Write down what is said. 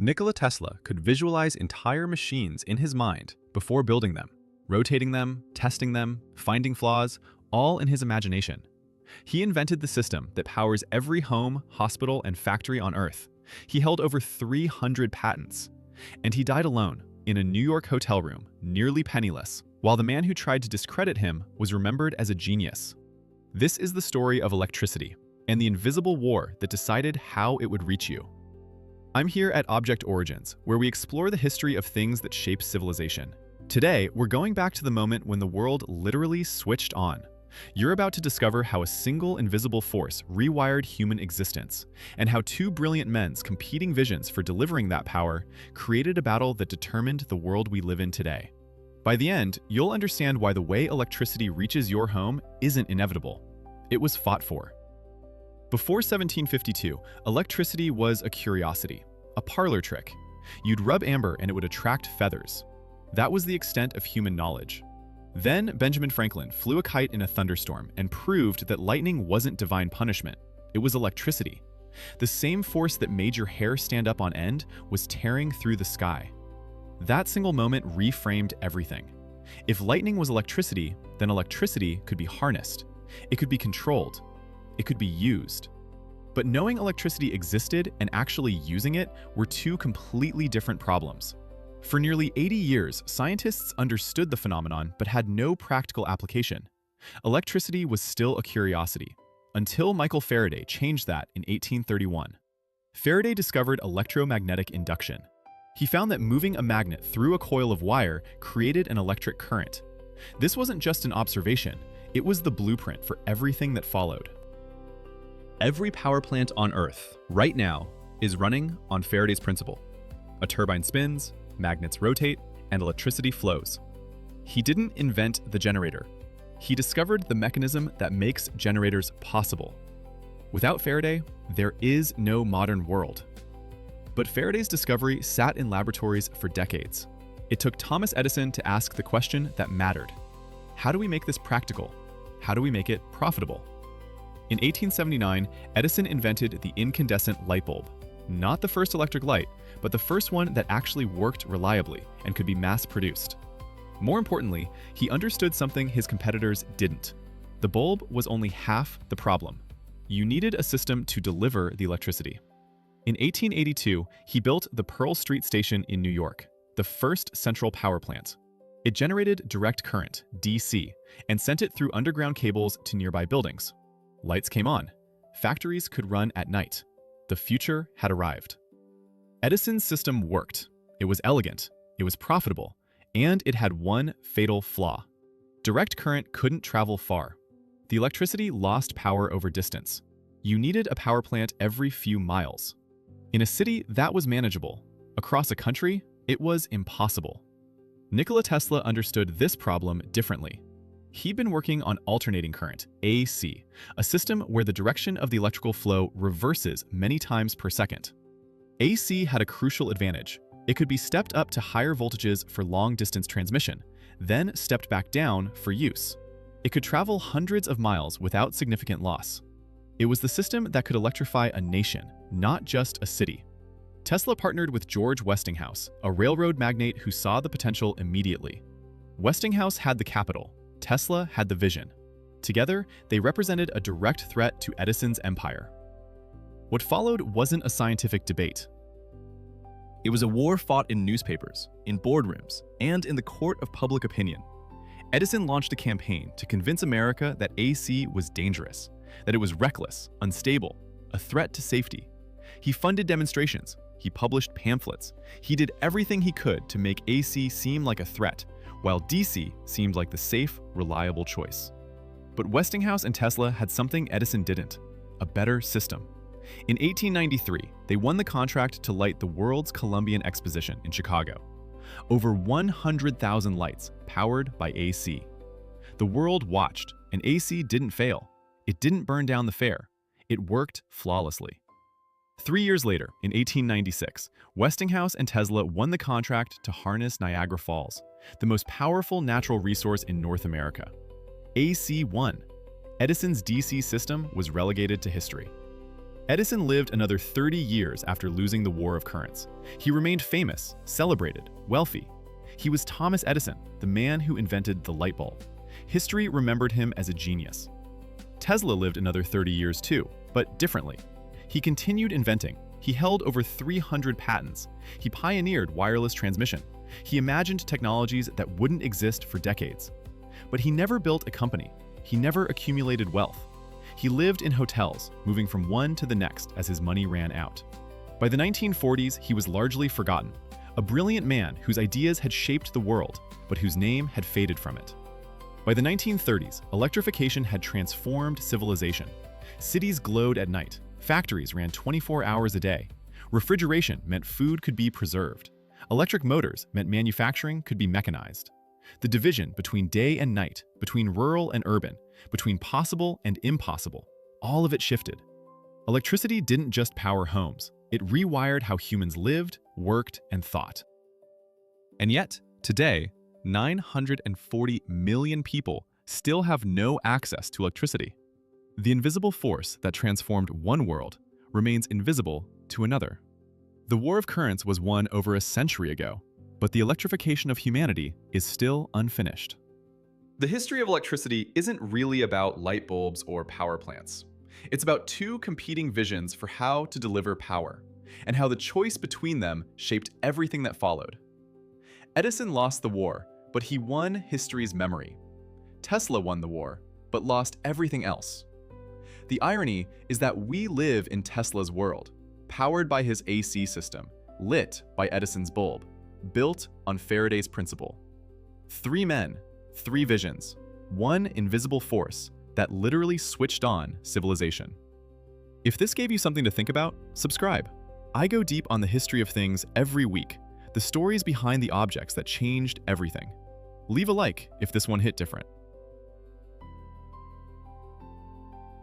Nikola Tesla could visualize entire machines in his mind before building them, rotating them, testing them, finding flaws, all in his imagination. He invented the system that powers every home, hospital, and factory on Earth. He held over 300 patents. And he died alone, in a New York hotel room, nearly penniless, while the man who tried to discredit him was remembered as a genius. This is the story of electricity, and the invisible war that decided how it would reach you. I'm here at Object Origins, where we explore the history of things that shape civilization. Today, we're going back to the moment when the world literally switched on. You're about to discover how a single invisible force rewired human existence, and how two brilliant men's competing visions for delivering that power created a battle that determined the world we live in today. By the end, you'll understand why the way electricity reaches your home isn't inevitable. It was fought for. Before 1752, electricity was a curiosity, a parlor trick. You'd rub amber and it would attract feathers. That was the extent of human knowledge. Then Benjamin Franklin flew a kite in a thunderstorm and proved that lightning wasn't divine punishment. It was electricity. The same force that made your hair stand up on end was tearing through the sky. That single moment reframed everything. If lightning was electricity, then electricity could be harnessed. It could be controlled. It could be used. But knowing electricity existed and actually using it were two completely different problems. For nearly 80 years, scientists understood the phenomenon but had no practical application. Electricity was still a curiosity, until Michael Faraday changed that in 1831. Faraday discovered electromagnetic induction. He found that moving a magnet through a coil of wire created an electric current. This wasn't just an observation, it was the blueprint for everything that followed. Every power plant on Earth, right now, is running on Faraday's principle. A turbine spins, magnets rotate, and electricity flows. He didn't invent the generator. He discovered the mechanism that makes generators possible. Without Faraday, there is no modern world. But Faraday's discovery sat in laboratories for decades. It took Thomas Edison to ask the question that mattered. How do we make this practical? How do we make it profitable? In 1879, Edison invented the incandescent light bulb. Not the first electric light, but the first one that actually worked reliably and could be mass-produced. More importantly, he understood something his competitors didn't. The bulb was only half the problem. You needed a system to deliver the electricity. In 1882, he built the Pearl Street Station in New York, the first central power plant. It generated direct current, DC, and sent it through underground cables to nearby buildings. Lights came on. Factories could run at night. The future had arrived. Edison's system worked. It was elegant, it was profitable, and it had one fatal flaw. Direct current couldn't travel far. The electricity lost power over distance. You needed a power plant every few miles. In a city, that was manageable. Across a country, it was impossible. Nikola Tesla understood this problem differently. He'd been working on alternating current, AC, a system where the direction of the electrical flow reverses many times per second. AC had a crucial advantage. It could be stepped up to higher voltages for long-distance transmission, then stepped back down for use. It could travel hundreds of miles without significant loss. It was the system that could electrify a nation, not just a city. Tesla partnered with George Westinghouse, a railroad magnate who saw the potential immediately. Westinghouse had the capital. Tesla had the vision. Together, they represented a direct threat to Edison's empire. What followed wasn't a scientific debate. It was a war fought in newspapers, in boardrooms, and in the court of public opinion. Edison launched a campaign to convince America that AC was dangerous, that it was reckless, unstable, a threat to safety. He funded demonstrations, he published pamphlets, he did everything he could to make AC seem like a threat, while DC seemed like the safe, reliable choice. But Westinghouse and Tesla had something Edison didn't: a better system. In 1893, they won the contract to light the world's Columbian Exposition in Chicago. Over 100,000 lights powered by AC. The world watched, and AC didn't fail. It didn't burn down the fair. It worked flawlessly. 3 years later, in 1896, Westinghouse and Tesla won the contract to harness Niagara Falls, the most powerful natural resource in North America. AC won. Edison's DC system was relegated to history. Edison lived another 30 years after losing the War of Currents. He remained famous, celebrated, wealthy. He was Thomas Edison, the man who invented the light bulb. History remembered him as a genius. Tesla lived another 30 years too, but differently. He continued inventing. He held over 300 patents. He pioneered wireless transmission. He imagined technologies that wouldn't exist for decades. But he never built a company. He never accumulated wealth. He lived in hotels, moving from one to the next as his money ran out. By the 1940s, he was largely forgotten, a brilliant man whose ideas had shaped the world, but whose name had faded from it. By the 1930s, electrification had transformed civilization. Cities glowed at night. Factories ran 24 hours a day. Refrigeration meant food could be preserved. Electric motors meant manufacturing could be mechanized. The division between day and night, between rural and urban, between possible and impossible, all of it shifted. Electricity didn't just power homes. It rewired how humans lived, worked, and thought. And yet, today, 940 million people still have no access to electricity. The invisible force that transformed one world remains invisible to another. The War of Currents was won over a century ago, but the electrification of humanity is still unfinished. The history of electricity isn't really about light bulbs or power plants. It's about two competing visions for how to deliver power, and how the choice between them shaped everything that followed. Edison lost the war, but he won history's memory. Tesla won the war, but lost everything else. The irony is that we live in Tesla's world, powered by his AC system, lit by Edison's bulb, built on Faraday's principle. 3 men, 3 visions, one invisible force that literally switched on civilization. If this gave you something to think about, subscribe. I go deep on the history of things every week, the stories behind the objects that changed everything. Leave a like if this one hit different.